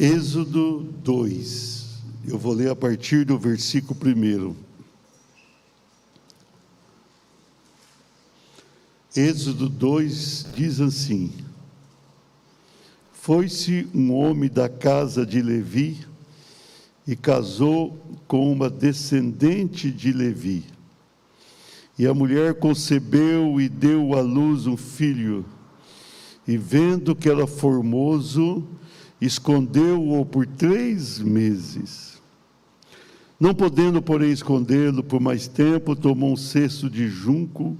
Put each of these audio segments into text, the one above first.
Êxodo 2, eu vou ler a partir do versículo 1. Êxodo 2 diz assim: Foi-se um homem da casa de Levi e casou com uma descendente de Levi. E a mulher concebeu e deu à luz um filho, e vendo que era formoso, escondeu-o por 3 meses. Não podendo, porém, escondê-lo por mais tempo, tomou um cesto de junco,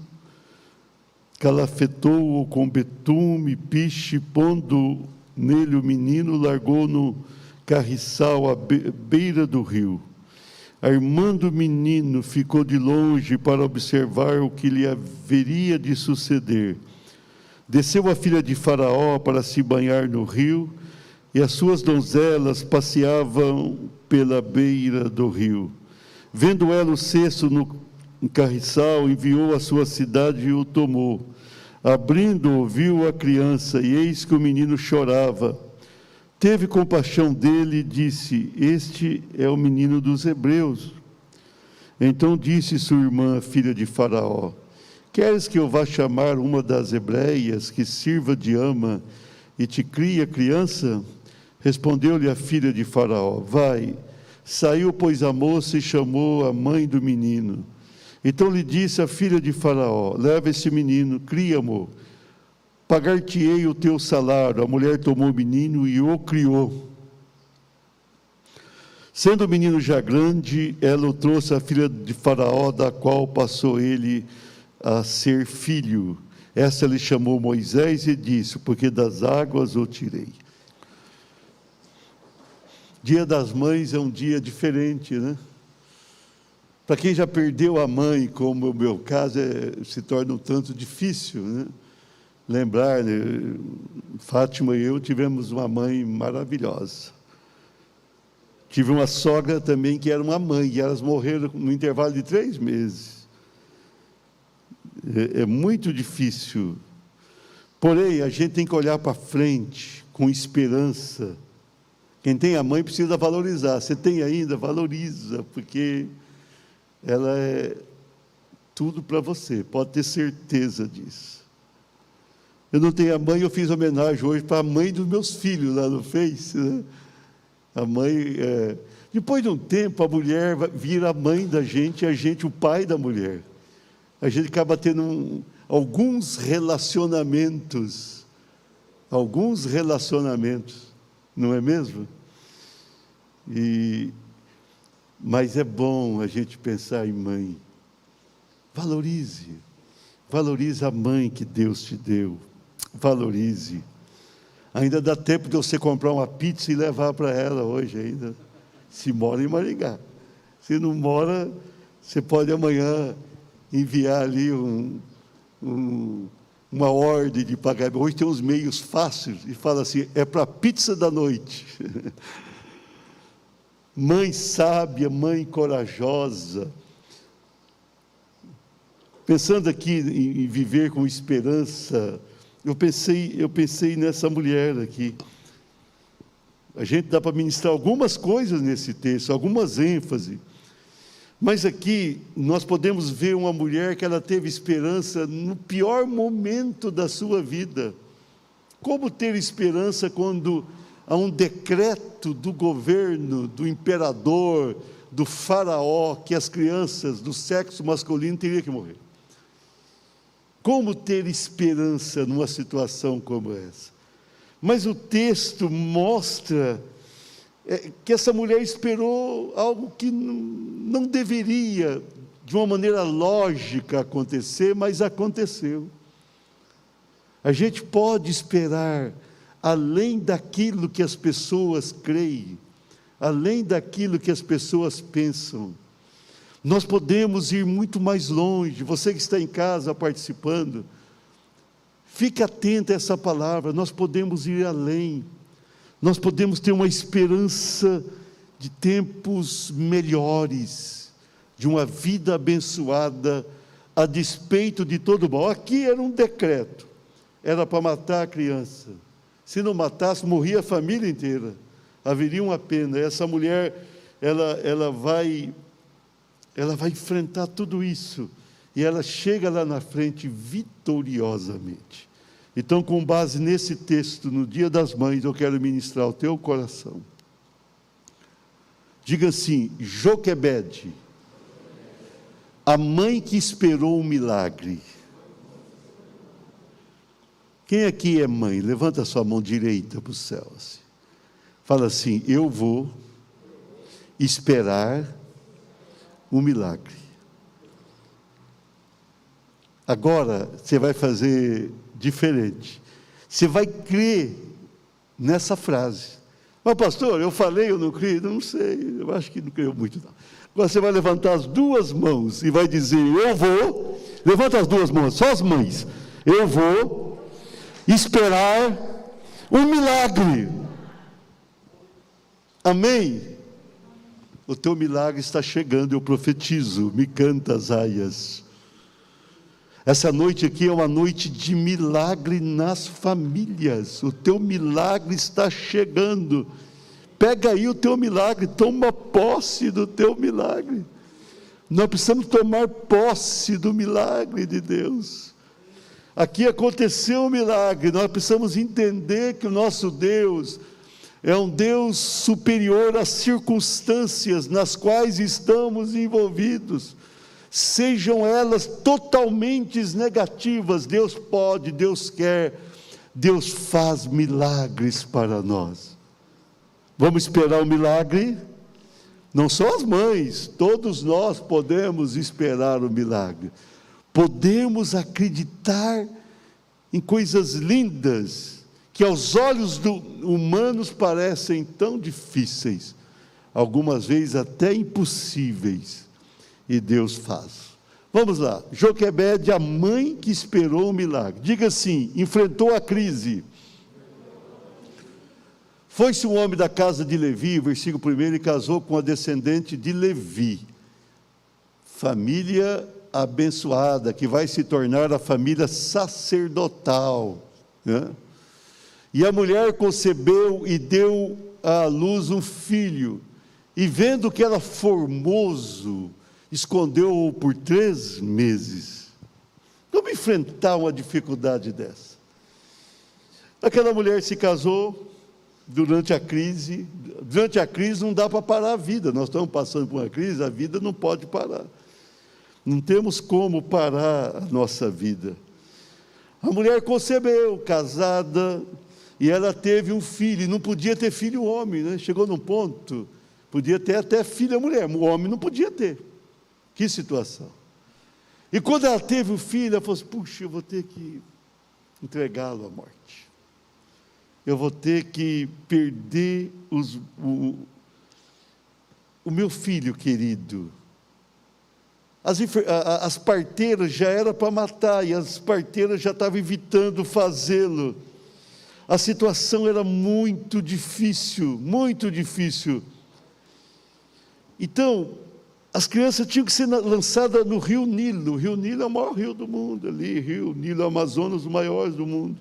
calafetou-o com betume, piche, pondo nele o menino, largou no carriçal à beira do rio. A irmã do menino ficou de longe para observar o que lhe haveria de suceder. Desceu a filha de Faraó para se banhar no rio, e as suas donzelas passeavam pela beira do rio. Vendo ela o cesto no carriçal, enviou à sua cidade e o tomou. Abrindo-o, viu a criança, e eis que o menino chorava. Teve compaixão dele e disse: Este é o menino dos hebreus. Então disse sua irmã, filha de Faraó: Queres que eu vá chamar uma das hebreias, que sirva de ama, e te crie a criança? Respondeu-lhe a filha de Faraó: Vai. Saiu, pois, a moça e chamou a mãe do menino. Então lhe disse a filha de Faraó: Leva esse menino, cria-mo, pagar-te-ei o teu salário. A mulher tomou o menino e o criou. Sendo o menino já grande, ela o trouxe à filha de Faraó, da qual passou ele a ser filho. Essa lhe chamou Moisés e disse: Porque das águas o tirei. Dia das Mães é um dia diferente, né? Para quem já perdeu a mãe, como o meu caso, se torna um tanto difícil, né? Lembrar, né? Fátima e eu tivemos uma mãe maravilhosa. Tive uma sogra também que era uma mãe, e elas morreram no intervalo de 3 meses. É muito difícil. Porém, a gente tem que olhar para frente, com esperança. Quem tem a mãe precisa valorizar. Você tem ainda, valoriza, porque ela é tudo para você, pode ter certeza disso. Eu não tenho a mãe, eu fiz homenagem hoje para a mãe dos meus filhos lá no Face, né? A mãe, depois de um tempo, a mulher vira a mãe da gente, e a gente o pai da mulher. A gente acaba tendo alguns relacionamentos, não é mesmo? Mas é bom a gente pensar em mãe. Valorize a mãe que Deus te deu, valorize. Ainda dá tempo de você comprar uma pizza e levar para ela hoje ainda, se mora em Maringá. Se não mora, você pode amanhã enviar ali uma ordem de pagamento. Hoje tem uns meios fáceis, e fala assim: é para a pizza da noite. Mãe sábia, mãe corajosa. Pensando aqui em viver com esperança, eu pensei nessa mulher aqui. A gente dá para ministrar algumas coisas nesse texto, algumas ênfases. Mas aqui nós podemos ver uma mulher que ela teve esperança no pior momento da sua vida. Como ter esperança quando há um decreto do governo, do imperador, do faraó, que as crianças do sexo masculino teriam que morrer? Como ter esperança numa situação como essa? Mas o texto mostra que essa mulher esperou algo que não deveria, de uma maneira lógica, acontecer, mas aconteceu. A gente pode esperar além daquilo que as pessoas creem, além daquilo que as pessoas pensam. Nós podemos ir muito mais longe. Você que está em casa participando, fique atento a essa palavra. Nós podemos ir além. Nós podemos ter uma esperança de tempos melhores, de uma vida abençoada, a despeito de todo o mal. Aqui era um decreto, era para matar a criança. Se não matasse, morria a família inteira. haveria uma pena. Essa mulher, ela vai enfrentar tudo isso, e ela chega lá na frente vitoriosamente. Então, com base nesse texto, no Dia das Mães, eu quero ministrar ao teu coração. Diga assim: Joquebede, a mãe que esperou um milagre. Quem aqui é mãe? Levanta a sua mão direita para o céu. Assim. Fala assim: eu vou esperar um milagre. Agora, você vai fazer diferente. Você vai crer nessa frase. Mas pastor, eu falei, eu não creio? Não sei, eu acho que não creio muito não. Agora você vai levantar as duas mãos e vai dizer: eu vou, levanta as duas mãos, só as mães, eu vou esperar um milagre. Amém? O teu milagre está chegando, eu profetizo, me canta as aias. Essa noite aqui é uma noite de milagre nas famílias. O teu milagre está chegando. Pega aí o teu milagre, toma posse do teu milagre. Nós precisamos tomar posse do milagre de Deus. Aqui aconteceu um milagre, nós precisamos entender que o nosso Deus é um Deus superior às circunstâncias nas quais estamos envolvidos. Sejam elas totalmente negativas, Deus pode, Deus quer, Deus faz milagres para nós. Vamos esperar o milagre? Não só as mães, todos nós podemos esperar o milagre. Podemos acreditar em coisas lindas, que aos olhos humanos parecem tão difíceis, algumas vezes até impossíveis. E Deus faz. Vamos lá, Joquebede, a mãe que esperou o milagre. Diga assim: enfrentou a crise. Foi-se um homem da casa de Levi, versículo 1, e casou com a descendente de Levi. Família abençoada, que vai se tornar a família sacerdotal. Né? E a mulher concebeu e deu à luz um filho. E vendo que era formoso, escondeu-o por 3 meses. Como enfrentar uma dificuldade dessa? Aquela mulher se casou durante a crise. Durante a crise não dá para parar a vida. Nós estamos passando por uma crise, a vida não pode parar. Não temos como parar a nossa vida. A mulher concebeu, casada, e ela teve um filho. E não podia ter filho homem, né? Chegou num ponto, podia ter até filha mulher, o homem não podia ter. Que situação. E quando ela teve o filho, ela falou assim: puxa, eu vou ter que entregá-lo à morte. Eu vou ter que perder o meu filho querido. As parteiras já eram para matar, e as parteiras já estavam evitando fazê-lo. A situação era muito difícil, muito difícil. Então, as crianças tinham que ser lançadas no rio Nilo. O rio Nilo é o maior rio do mundo, ali, rio Nilo, Amazonas, o maior do mundo.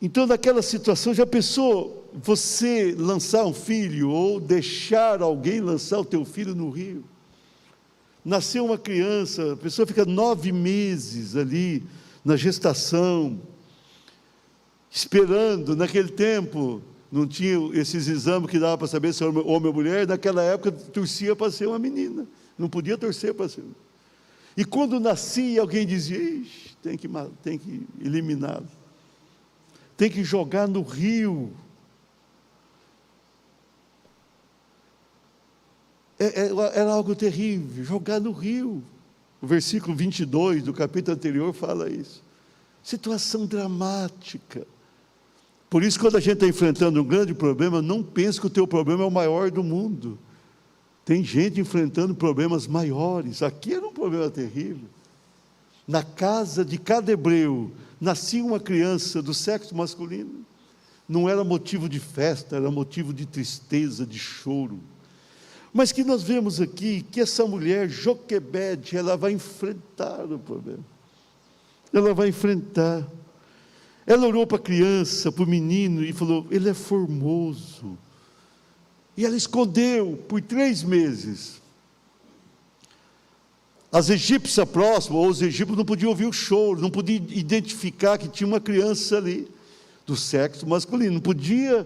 Então, naquela situação, já pensou você lançar um filho, ou deixar alguém lançar o teu filho no rio? Nasceu uma criança, a pessoa fica 9 meses ali, na gestação, esperando. Naquele tempo, não tinha esses exames que dava para saber se era homem ou mulher. Naquela época, torcia para ser uma menina, não podia torcer para ser. E quando nascia, alguém dizia: ixi, tem que eliminá-lo, tem que jogar no rio. Era algo terrível, jogar no rio. O versículo 22 do capítulo anterior fala isso. Situação dramática. Por isso, quando a gente está enfrentando um grande problema, não pense que o teu problema é o maior do mundo. Tem gente enfrentando problemas maiores. Aqui era um problema terrível. Na casa de cada hebreu, nascia uma criança do sexo masculino. Não era motivo de festa, era motivo de tristeza, de choro. Mas que nós vemos aqui, que essa mulher, Joquebede, ela vai enfrentar o problema. Ela vai enfrentar. Ela olhou para a criança, para o menino, e falou: ele é formoso. E ela escondeu por 3 meses. As egípcias próximas, ou os egípcios, não podiam ouvir o choro, não podiam identificar que tinha uma criança ali, do sexo masculino, não podia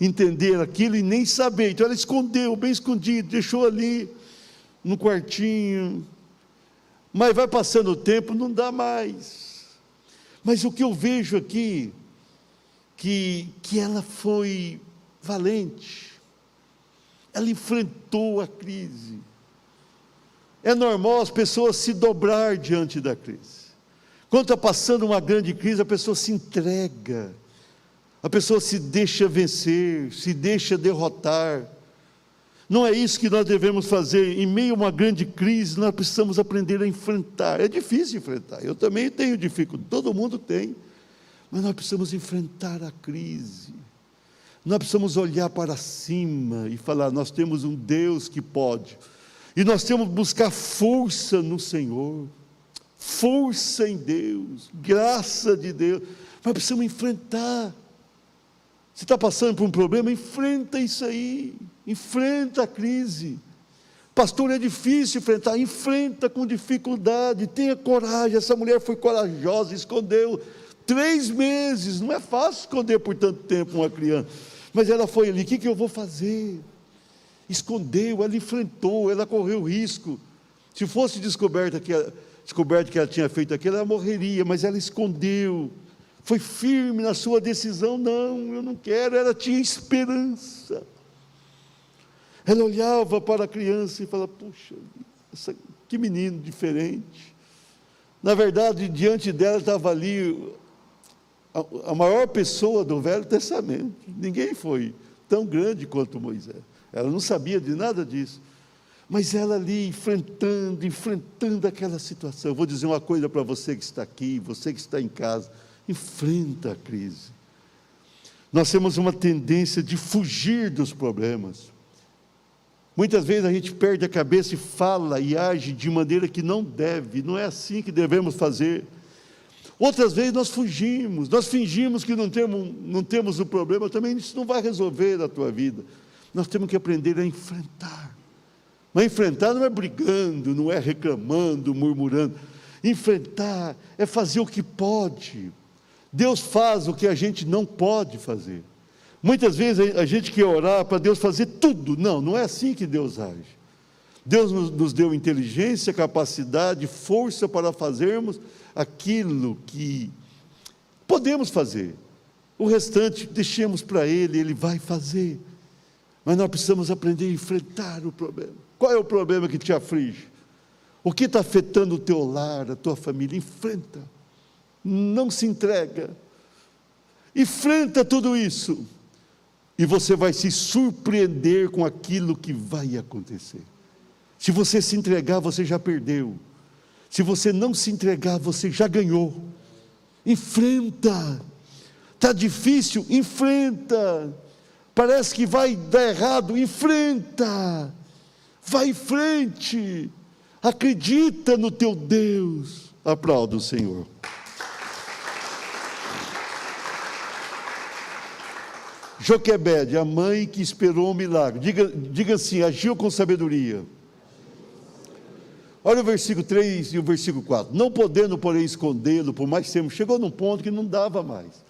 entender aquilo e nem saber. Então ela escondeu, bem escondido, deixou ali, no quartinho. Mas vai passando o tempo, não dá mais. Mas o que eu vejo aqui, que ela foi valente, ela enfrentou a crise. É normal as pessoas se dobrar diante da crise. Quando está passando uma grande crise, a pessoa se entrega, a pessoa se deixa vencer, se deixa derrotar. Não é isso que nós devemos fazer. Em meio a uma grande crise, nós precisamos aprender a enfrentar. É difícil enfrentar, eu também tenho dificuldade, todo mundo tem, mas nós precisamos enfrentar a crise. Nós precisamos olhar para cima e falar: nós temos um Deus que pode, e nós temos que buscar força no Senhor, força em Deus, graça de Deus. Nós precisamos enfrentar. Se está passando por um problema, enfrenta isso aí, enfrenta a crise. Pastor, é difícil enfrentar, enfrenta com dificuldade, tenha coragem. Essa mulher foi corajosa, escondeu 3 meses, não é fácil esconder por tanto tempo uma criança, mas ela foi ali: o que eu vou fazer? Escondeu, ela enfrentou, ela correu risco. Se fosse descoberto que ela tinha feito aquilo, ela morreria, mas ela escondeu, foi firme na sua decisão. Não, eu não quero. Ela tinha esperança. Ela olhava para a criança e falava: puxa, que menino diferente. Na verdade, diante dela estava ali a maior pessoa do Velho Testamento. Ninguém foi tão grande quanto Moisés. Ela não sabia de nada disso, mas ela ali enfrentando aquela situação. Eu vou dizer uma coisa para você que está aqui, você que está em casa: enfrenta a crise. Nós temos uma tendência de fugir dos problemas. Muitas vezes a gente perde a cabeça e fala e age de maneira que não deve, não é assim que devemos fazer. Outras vezes nós fugimos, nós fingimos que não temos o problema. Também isso não vai resolver a tua vida. Nós temos que aprender a enfrentar. Mas enfrentar não é brigando, não é reclamando, murmurando. Enfrentar é fazer o que pode. Deus faz o que a gente não pode fazer. Muitas vezes a gente quer orar para Deus fazer tudo. Não, não é assim que Deus age. Deus nos deu inteligência, capacidade, força para fazermos aquilo que podemos fazer. O restante deixemos para Ele, Ele vai fazer. Mas nós precisamos aprender a enfrentar o problema. Qual é o problema que te aflige? O que está afetando o teu lar, a tua família? Enfrenta. Não se entrega. Enfrenta tudo isso. E você vai se surpreender com aquilo que vai acontecer. Se você se entregar, você já perdeu. Se você não se entregar, você já ganhou. Enfrenta. Está difícil? Enfrenta. Parece que vai dar errado? Enfrenta. Vai em frente. Acredita no teu Deus. Aplauda o Senhor. Joquebede, a mãe que esperou um milagre. Diga assim: agiu com sabedoria. Olha o versículo 3 e o versículo 4. Não podendo, porém, escondê-lo por mais tempo, chegou num ponto que não dava mais.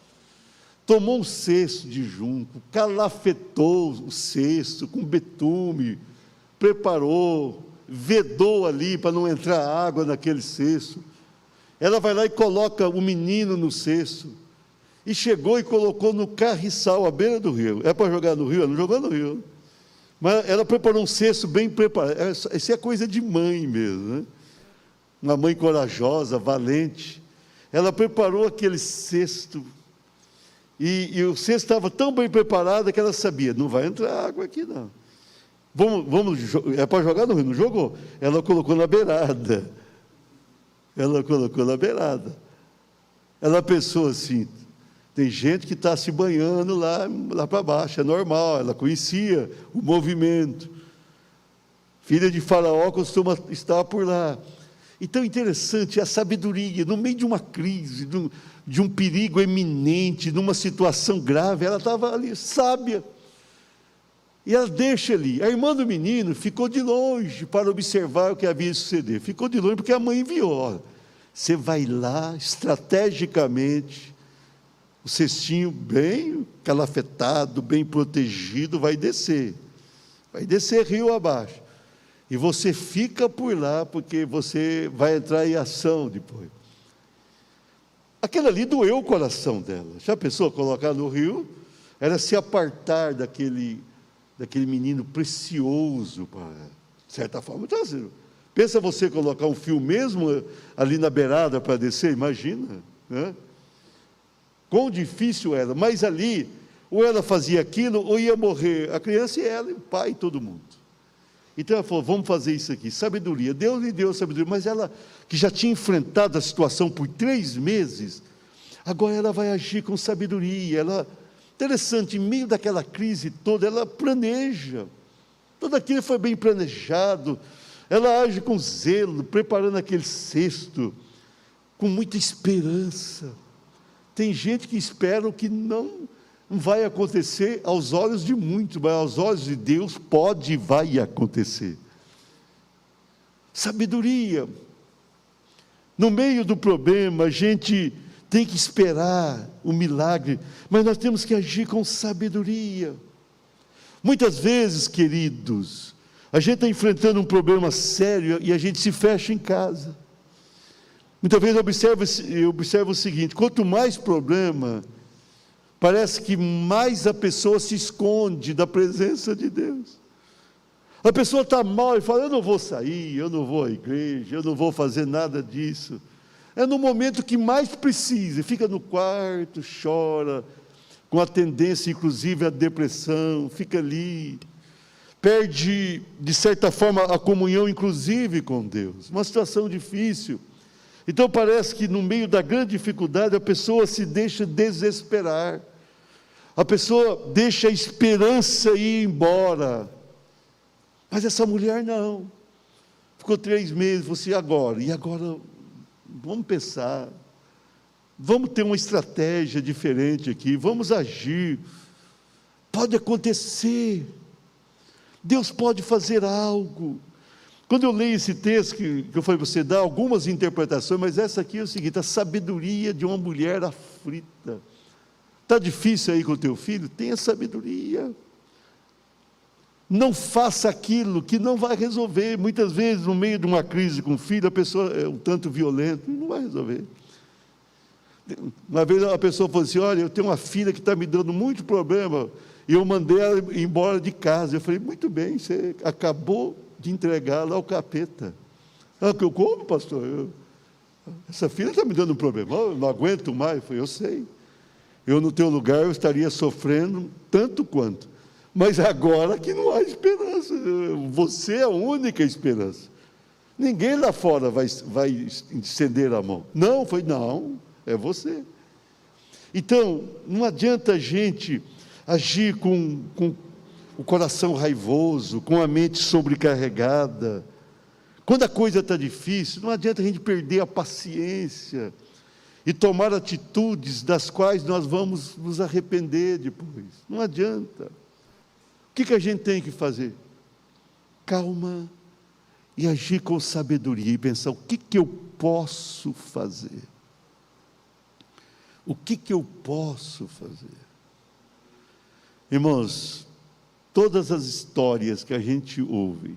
Tomou um cesto de junco, calafetou o cesto com betume, preparou, vedou ali para não entrar água naquele cesto. Ela vai lá e coloca o menino no cesto. E chegou e colocou no carriçal, à beira do rio. É para jogar no rio? Ela não jogou no rio. Mas ela preparou um cesto bem preparado. Isso é coisa de mãe mesmo, né? Uma mãe corajosa, valente. Ela preparou aquele cesto. E o cesto estava tão bem preparado que ela sabia: não vai entrar água aqui não. É para jogar no rio, não jogou. Ela colocou na beirada. Ela pensou assim: tem gente que está se banhando lá para baixo, é normal. Ela conhecia o movimento. Filha de Faraó costuma estar por lá. Então, interessante, a sabedoria, no meio de uma crise, de um perigo eminente, numa situação grave, ela estava ali, sábia. E ela deixa ali. A irmã do menino ficou de longe para observar o que havia sucedido. Ficou de longe porque a mãe enviou. Olha, você vai lá, estrategicamente, o cestinho bem calafetado, bem protegido, vai descer rio abaixo. E você fica por lá, porque você vai entrar em ação depois. Aquilo ali doeu o coração dela. Já pensou colocar no rio? Era se apartar daquele menino precioso, de certa forma. Então, assim, pensa você colocar um fio mesmo ali na beirada para descer, imagina, né? Quão difícil era, mas ali, ou ela fazia aquilo, ou ia morrer a criança e ela, e o pai, e todo mundo. Então ela falou, vamos fazer isso aqui, sabedoria. Deus lhe deu sabedoria, mas ela, que já tinha enfrentado a situação por 3 meses, agora ela vai agir com sabedoria. Interessante, em meio daquela crise toda, ela planeja. Tudo aquilo foi bem planejado. Ela age com zelo, preparando aquele cesto, com muita esperança. Tem gente que espera o que não vai acontecer aos olhos de muitos, mas aos olhos de Deus pode e vai acontecer. Sabedoria. No meio do problema, a gente tem que esperar o milagre, mas nós temos que agir com sabedoria. Muitas vezes, queridos, a gente está enfrentando um problema sério e a gente se fecha em casa. Muitas vezes eu observo o seguinte: quanto mais problema, parece que mais a pessoa se esconde da presença de Deus. A pessoa está mal e fala, eu não vou sair, eu não vou à igreja, eu não vou fazer nada disso. É no momento que mais precisa, fica no quarto, chora, com a tendência inclusive à depressão, fica ali, perde de certa forma a comunhão inclusive com Deus, uma situação difícil. Então parece que no meio da grande dificuldade a pessoa se deixa desesperar, a pessoa deixa a esperança ir embora, mas essa mulher não, ficou 3 meses, você agora, e agora vamos pensar, vamos ter uma estratégia diferente aqui, vamos agir, pode acontecer, Deus pode fazer algo. Quando eu leio esse texto, que eu falei para você, dá algumas interpretações, mas essa aqui é o seguinte: a sabedoria de uma mulher aflita. Está difícil aí com o teu filho? Tenha sabedoria. Não faça aquilo que não vai resolver. Muitas vezes, no meio de uma crise com o filho, a pessoa é um tanto violenta, não vai resolver. Uma vez a pessoa falou assim, olha, eu tenho uma filha que está me dando muito problema, e eu mandei ela embora de casa. Eu falei, muito bem, você acabou de entregá-la ao capeta. Ah, que eu como, pastor? Essa filha está me dando um problema, eu não aguento mais. Eu falei, eu sei. Eu no teu lugar eu estaria sofrendo tanto quanto. Mas agora que não há esperança. Você é a única esperança. Ninguém lá fora vai estender a mão. Não, foi não, é você. Então, não adianta a gente agir com o coração raivoso, com a mente sobrecarregada. Quando a coisa está difícil, não adianta a gente perder a paciência e tomar atitudes das quais nós vamos nos arrepender depois. Não adianta. O que a gente tem que fazer? Calma e agir com sabedoria e pensar, o que eu posso fazer? O que eu posso fazer? Irmãos, todas as histórias que a gente ouve,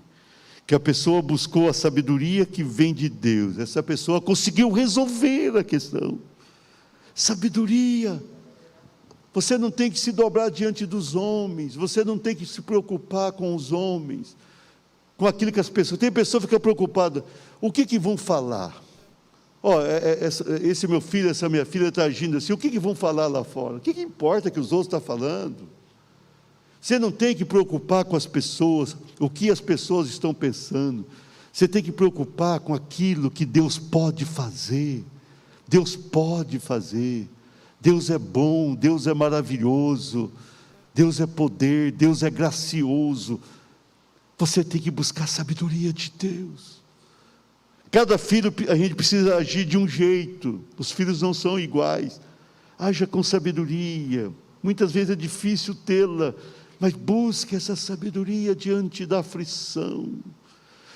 que a pessoa buscou a sabedoria que vem de Deus, essa pessoa conseguiu resolver a questão. Sabedoria. Você não tem que se dobrar diante dos homens, você não tem que se preocupar com os homens, com aquilo que as pessoas... Tem pessoa que fica preocupada, o que vão falar? Esse meu filho, essa minha filha está agindo assim, o que vão falar lá fora? O que importa que os outros estão falando? Você não tem que preocupar com as pessoas, o que as pessoas estão pensando. Você tem que preocupar com aquilo que Deus pode fazer. Deus pode fazer. Deus é bom, Deus é maravilhoso, Deus é poder, Deus é gracioso. Você tem que buscar a sabedoria de Deus. Cada filho a gente precisa agir de um jeito, os filhos não são iguais. Haja com sabedoria, muitas vezes é difícil tê-la, mas busque essa sabedoria diante da aflição.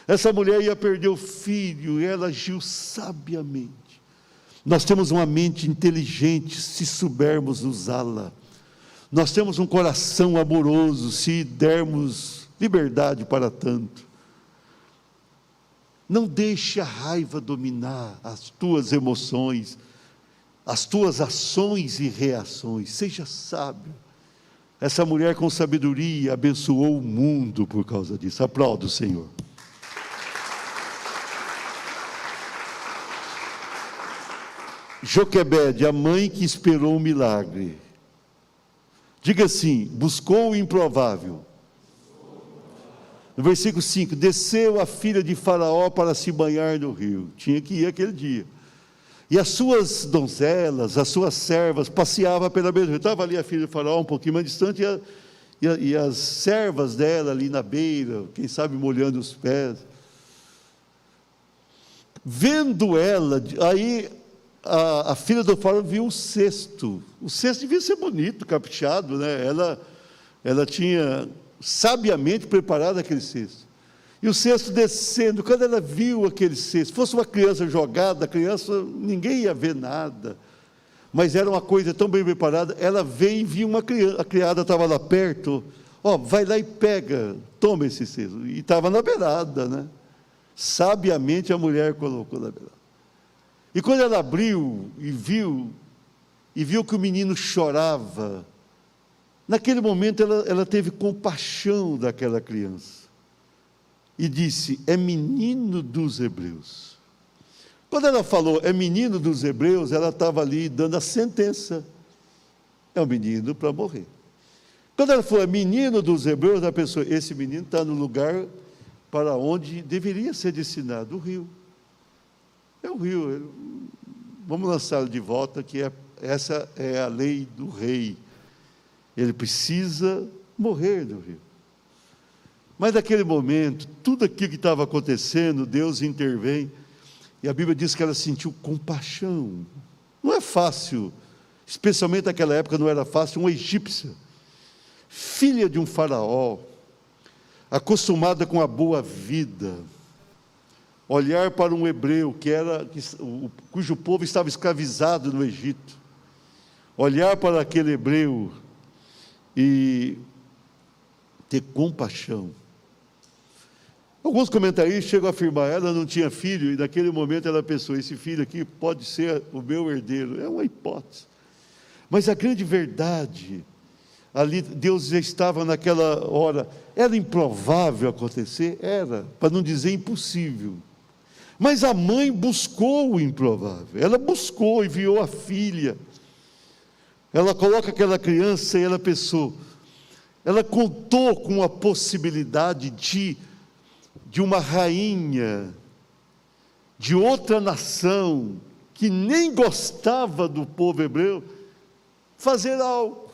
Essa mulher ia perder o filho, e ela agiu sabiamente. Nós temos uma mente inteligente, se soubermos usá-la. Nós temos um coração amoroso, se dermos liberdade para tanto. Não deixe a raiva dominar as tuas emoções, as tuas ações e reações. Seja sábio. Essa mulher com sabedoria abençoou o mundo por causa disso. Aplauda o Senhor. Joquebede, a mãe que esperou um milagre. Diga assim: buscou o improvável. No versículo 5, desceu a filha de Faraó para se banhar no rio. Tinha que ir aquele dia. E as suas donzelas, as suas servas, passeavam pela beira do rio. Estava ali a filha de Faraó, um pouquinho mais distante, e as servas dela ali na beira, quem sabe molhando os pés. Vendo ela, aí a filha do Faraó viu o cesto. O cesto devia ser bonito, caprichado, né? Ela tinha sabiamente preparado aquele cesto. E o cesto descendo, quando ela viu aquele cesto, fosse uma criança jogada, a criança, ninguém ia ver nada, mas era uma coisa tão bem preparada. Ela veio e viu uma criança, a criada estava lá perto, vai lá e pega, toma esse cesto, e estava na beirada, né? Sabiamente a mulher colocou na beirada. E quando ela abriu e viu que o menino chorava, naquele momento ela teve compaixão daquela criança. E disse: é menino dos hebreus. Quando ela falou, é menino dos hebreus, ela estava ali dando a sentença. É um menino para morrer. Quando ela falou, é menino dos hebreus, a pessoa, esse menino está no lugar para onde deveria ser destinado, o rio. É o rio. Vamos lançá-lo de volta, que essa é a lei do rei. Ele precisa morrer no rio. Mas naquele momento, tudo aquilo que estava acontecendo, Deus intervém, e a Bíblia diz que ela sentiu compaixão. Não é fácil, especialmente naquela época não era fácil, uma egípcia, filha de um faraó, acostumada com a boa vida, olhar para um hebreu cujo povo estava escravizado no Egito, olhar para aquele hebreu e ter compaixão. Alguns comentaristas chegam a afirmar, ela não tinha filho, e naquele momento ela pensou, esse filho aqui pode ser o meu herdeiro. É uma hipótese. Mas a grande verdade, ali Deus já estava naquela hora, era improvável acontecer? Era, para não dizer impossível. Mas a mãe buscou o improvável, ela buscou, enviou a filha. Ela coloca aquela criança e ela pensou, ela contou com a possibilidade de uma rainha, de outra nação, que nem gostava do povo hebreu, fazer algo.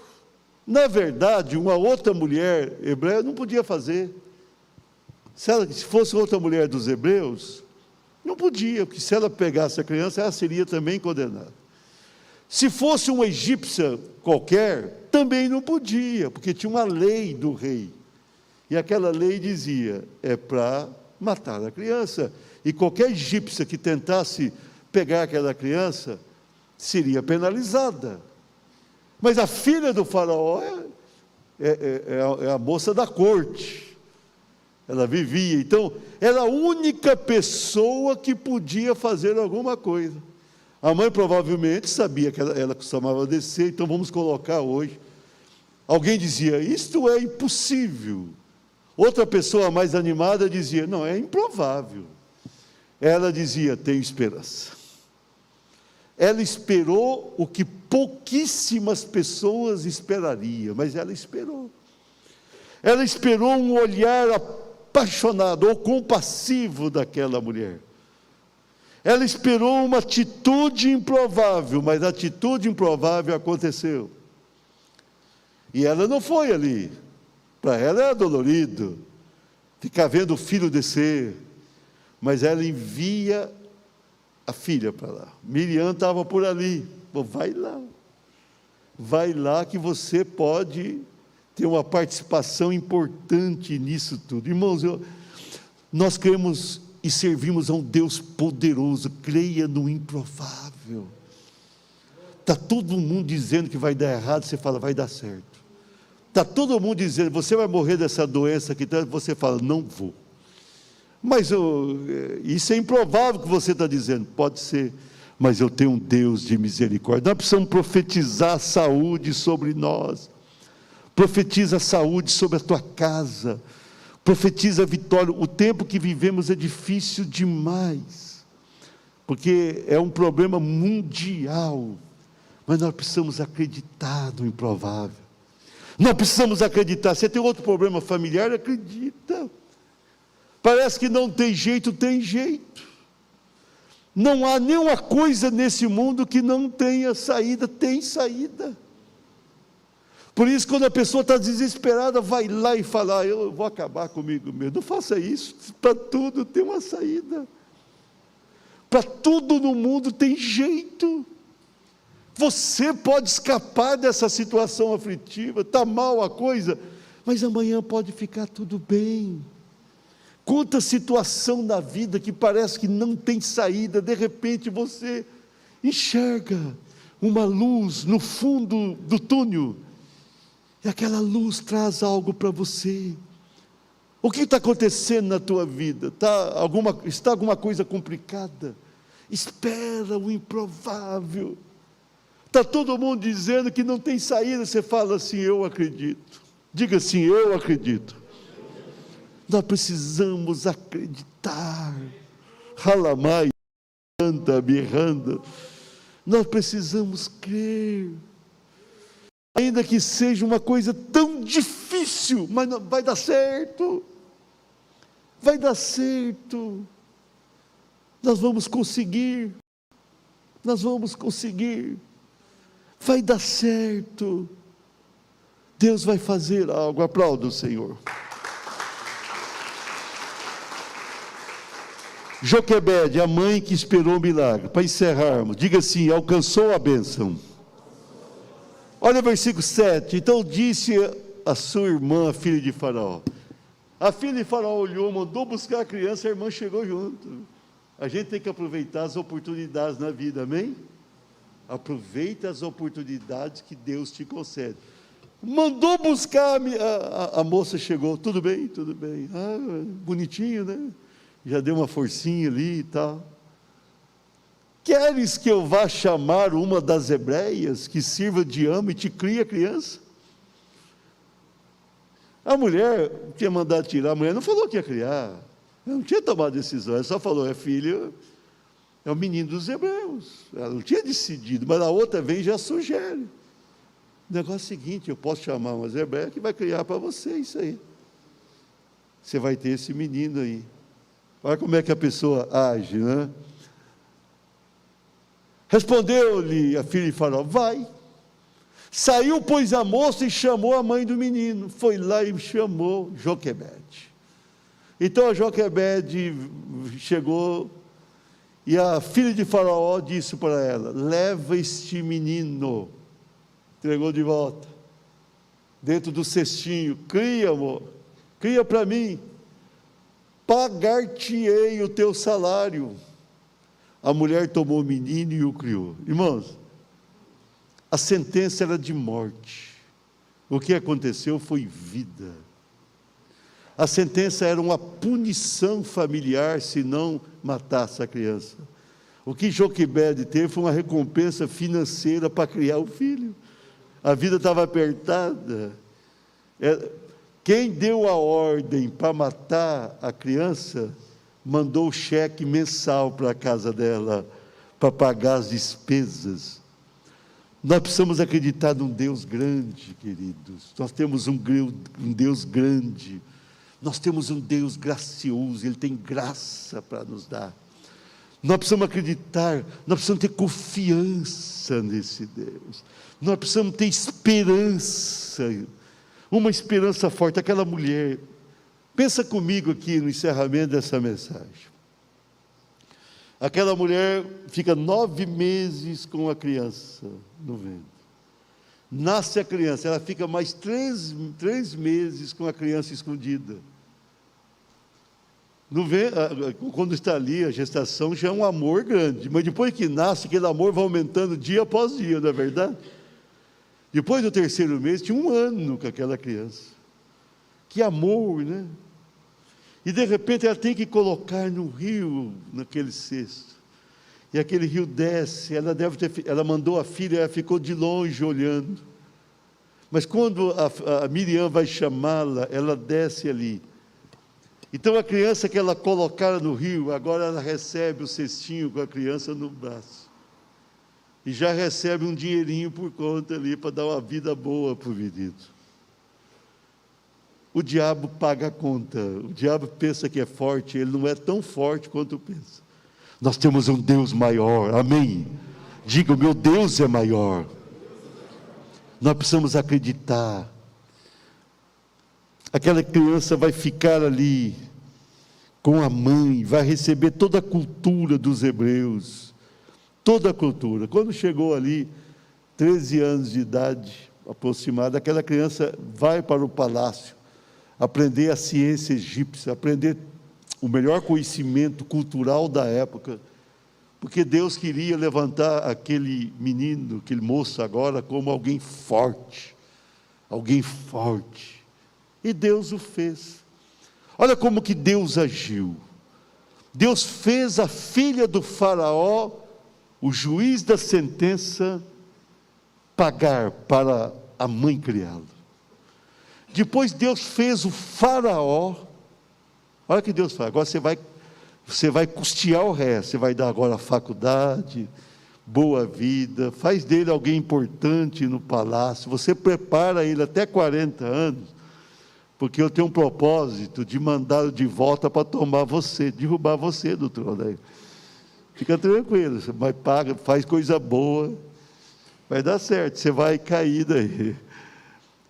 Na verdade, uma outra mulher hebreia não podia fazer. Se fosse outra mulher dos hebreus, não podia, porque se ela pegasse a criança, ela seria também condenada. Se fosse uma egípcia qualquer, também não podia, porque tinha uma lei do rei. E aquela lei dizia, é para matar a criança. E qualquer egípcia que tentasse pegar aquela criança, seria penalizada. Mas a filha do faraó é a moça da corte. Ela vivia, então, era a única pessoa que podia fazer alguma coisa. A mãe provavelmente sabia que ela costumava descer, então vamos colocar hoje. Alguém dizia, isto é impossível. Outra pessoa mais animada dizia, não, é improvável. Ela dizia, tenho esperança. Ela esperou o que pouquíssimas pessoas esperariam, mas ela esperou. Ela esperou um olhar apaixonado ou compassivo daquela mulher. Ela esperou uma atitude improvável, mas a atitude improvável aconteceu. E ela não foi ali. Para ela era dolorido ficar vendo o filho descer. mas ela envia a filha para lá. Miriam estava por ali. Bom, vai lá que você pode ter uma participação importante nisso tudo. Irmãos, nós cremos e servimos a um Deus poderoso, creia no improvável. Está todo mundo dizendo que vai dar errado, você fala, vai dar certo. Está todo mundo dizendo, você vai morrer dessa doença aqui, você fala, não vou. Mas isso é improvável que você está dizendo, pode ser, mas eu tenho um Deus de misericórdia. Nós precisamos profetizar saúde sobre nós, profetiza saúde sobre a tua casa, profetiza vitória. O tempo que vivemos é difícil demais, porque é um problema mundial, mas nós precisamos acreditar no improvável. Nós precisamos acreditar. Você tem outro problema familiar? Acredita. Parece que não tem jeito, tem jeito. Não há nenhuma coisa nesse mundo que não tenha saída, tem saída. Por isso, quando a pessoa está desesperada, vai lá e fala, eu vou acabar comigo mesmo. Não faça isso, para tudo tem uma saída. Para tudo no mundo tem jeito. Você pode escapar dessa situação aflitiva, está mal a coisa, mas amanhã pode ficar tudo bem. Quanta situação na vida que parece que não tem saída, de repente você enxerga uma luz no fundo do túnel, e aquela luz traz algo para você. O que está acontecendo na tua vida? Está alguma coisa complicada? Espera o improvável. Está todo mundo dizendo que não tem saída, você fala assim, eu acredito. Diga assim, eu acredito. Nós precisamos acreditar. Ralamai, canta, berrando. Nós precisamos crer. Ainda que seja uma coisa tão difícil, mas não, vai dar certo. Vai dar certo. Nós vamos conseguir. Nós vamos conseguir. Vai dar certo. Deus vai fazer algo. Aplauda o Senhor. Joquebede, a mãe que esperou o milagre. Para encerrarmos, diga assim, alcançou a bênção. Olha o versículo 7. Então disse a sua irmã, a filha de Faraó. A filha de Faraó olhou, mandou buscar a criança, a irmã chegou junto. A gente tem que aproveitar as oportunidades na vida, amém? Aproveita as oportunidades que Deus te concede. Mandou buscar, a moça chegou, tudo bem? Tudo bem. Bonitinho, né? Já deu uma forcinha ali e tal. Queres que eu vá chamar uma das hebreias que sirva de ama e te crie a criança? A mulher tinha mandado tirar, a mulher não falou que ia criar, não tinha tomado decisão, ela só falou, é filho, é o menino dos hebreus. Ela não tinha decidido, mas a outra vem e já sugere. O negócio é o seguinte, eu posso chamar umas hebreias que vai criar para você isso aí. Você vai ter esse menino aí. Olha como é que a pessoa age, né? Respondeu-lhe a filha de Faraó, vai. Saiu, pois, a moça e chamou a mãe do menino. Foi lá e chamou Joquebede. Então a Joquebede chegou e a filha de Faraó disse para ela, leva este menino. Entregou de volta. Dentro do cestinho. Cria, amor. Cria para mim. Pagar-te-ei o teu salário. A mulher tomou o menino e o criou. Irmãos, a sentença era de morte. O que aconteceu foi vida. A sentença era uma punição familiar se não matasse a criança. O que Joquebede teve foi uma recompensa financeira para criar o filho. A vida estava apertada. Quem deu a ordem para matar a criança, mandou o cheque mensal para a casa dela, para pagar as despesas. Nós precisamos acreditar num Deus grande, queridos. Nós temos um Deus grande. Nós temos um Deus gracioso, Ele tem graça para nos dar. Nós precisamos acreditar, nós precisamos ter confiança nesse Deus. Nós precisamos ter esperança, uma esperança forte. Aquela mulher, pensa comigo aqui no encerramento dessa mensagem. Aquela mulher fica 9 meses com a criança no ventre. Nasce a criança, ela fica mais 3 meses com a criança escondida. Quando está ali, a gestação já é um amor grande, mas depois que nasce, aquele amor vai aumentando dia após dia, não é verdade? Depois do 3º mês, tinha 1 ano com aquela criança. Que amor, né? E de repente ela tem que colocar no rio, naquele cesto. E aquele rio desce, ela mandou a filha, ela ficou de longe olhando. Mas quando a Miriam vai chamá-la, ela desce ali. Então a criança que ela colocara no rio, agora ela recebe o cestinho com a criança no braço. E já recebe um dinheirinho por conta ali, para dar uma vida boa para o menino. O diabo paga a conta, o diabo pensa que é forte, ele não é tão forte quanto pensa. Nós temos um Deus maior, amém? Diga, o meu Deus é maior. Nós precisamos acreditar. Aquela criança vai ficar ali com a mãe, vai receber toda a cultura dos hebreus, toda a cultura. Quando chegou ali, 13 anos de idade aproximada, aquela criança vai para o palácio, aprender a ciência egípcia, aprender o melhor conhecimento cultural da época, porque Deus queria levantar aquele menino, aquele moço agora, como alguém forte, e Deus o fez. Olha como que Deus agiu. Deus fez a filha do faraó, o juiz da sentença, pagar para a mãe criá-lo. Depois Deus fez o faraó, olha o que Deus faz, agora você vai custear o resto, você vai dar agora a faculdade, boa vida, faz dele alguém importante no palácio, você prepara ele até 40 anos, porque eu tenho um propósito de mandá-lo de volta para tomar você, derrubar você do trono aí. Fica tranquilo, você vai pagar, faz coisa boa, vai dar certo, você vai cair daí.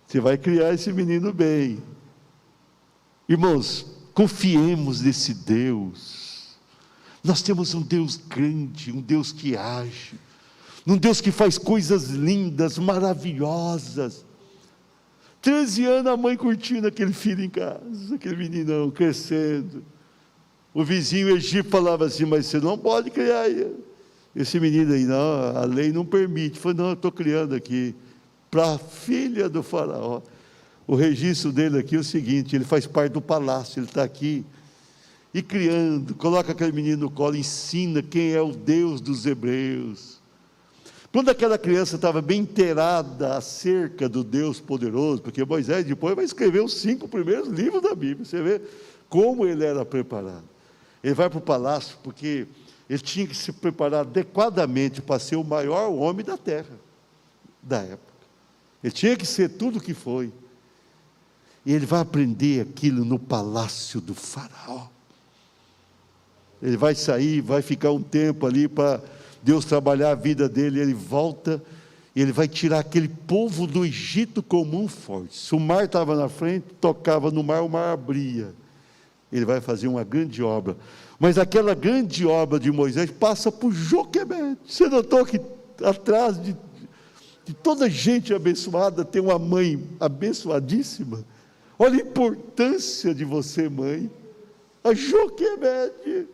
Você vai criar esse menino bem. Irmãos, confiemos nesse Deus. Nós temos um Deus grande, um Deus que age, um Deus que faz coisas lindas, maravilhosas. 13 anos a mãe curtindo aquele filho em casa, aquele meninão crescendo. O vizinho Egito falava assim, mas você não pode criar esse menino aí, não, a lei não permite. Falei, não, eu estou criando aqui para a filha do faraó. O registro dele aqui é o seguinte, ele faz parte do palácio, ele está aqui, e criando, coloca aquele menino no colo, ensina quem é o Deus dos hebreus. Quando aquela criança estava bem inteirada acerca do Deus poderoso, porque Moisés depois vai escrever os 5 primeiros livros da Bíblia, você vê como ele era preparado. Ele vai para o palácio, porque ele tinha que se preparar adequadamente para ser o maior homem da terra, da época. Ele tinha que ser tudo o que foi. E ele vai aprender aquilo no palácio do faraó. Ele vai sair, vai ficar um tempo ali para Deus trabalhar a vida dele. Ele volta e ele vai tirar aquele povo do Egito com mão forte. Se o mar estava na frente, tocava no mar, o mar abria. Ele vai fazer uma grande obra. Mas aquela grande obra de Moisés passa por Joquebede. Você notou que atrás de toda gente abençoada tem uma mãe abençoadíssima? Olha a importância de você, mãe. A Joquebede,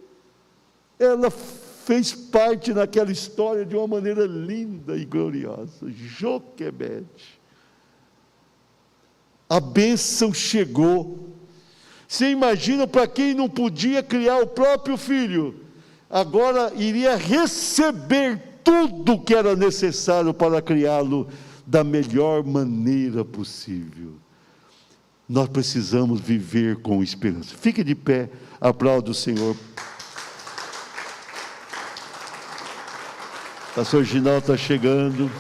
ela fez parte naquela história de uma maneira linda e gloriosa. Joquebede. A bênção chegou. Você imagina para quem não podia criar o próprio filho, agora iria receber tudo que era necessário para criá-lo da melhor maneira possível. Nós precisamos viver com esperança. Fique de pé, aplauda o Senhor. Pastor Ginaldo está chegando.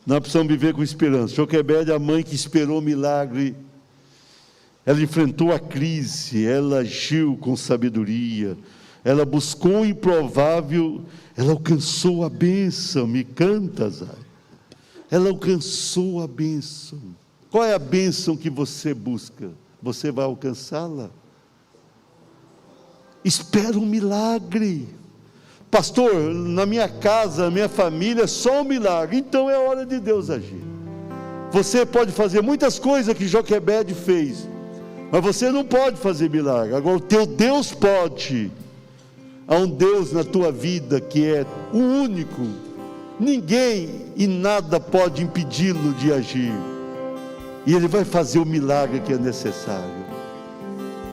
Nós precisamos viver com esperança. Joquebede, a mãe que esperou o milagre, ela enfrentou a crise, ela agiu com sabedoria, ela buscou o improvável, ela alcançou a bênção. Me canta, Zay. Ela alcançou a bênção. Qual é a bênção que você busca? Você vai alcançá-la? espera um milagre. Pastor, na minha casa, na minha família, só um milagre. Então é hora de Deus agir. Você pode fazer muitas coisas que Joquebede fez, mas você não pode fazer milagre. Agora o teu Deus pode. Há um Deus na tua vida que é o único. Ninguém e nada pode impedi-lo de agir. E Ele vai fazer o milagre que é necessário.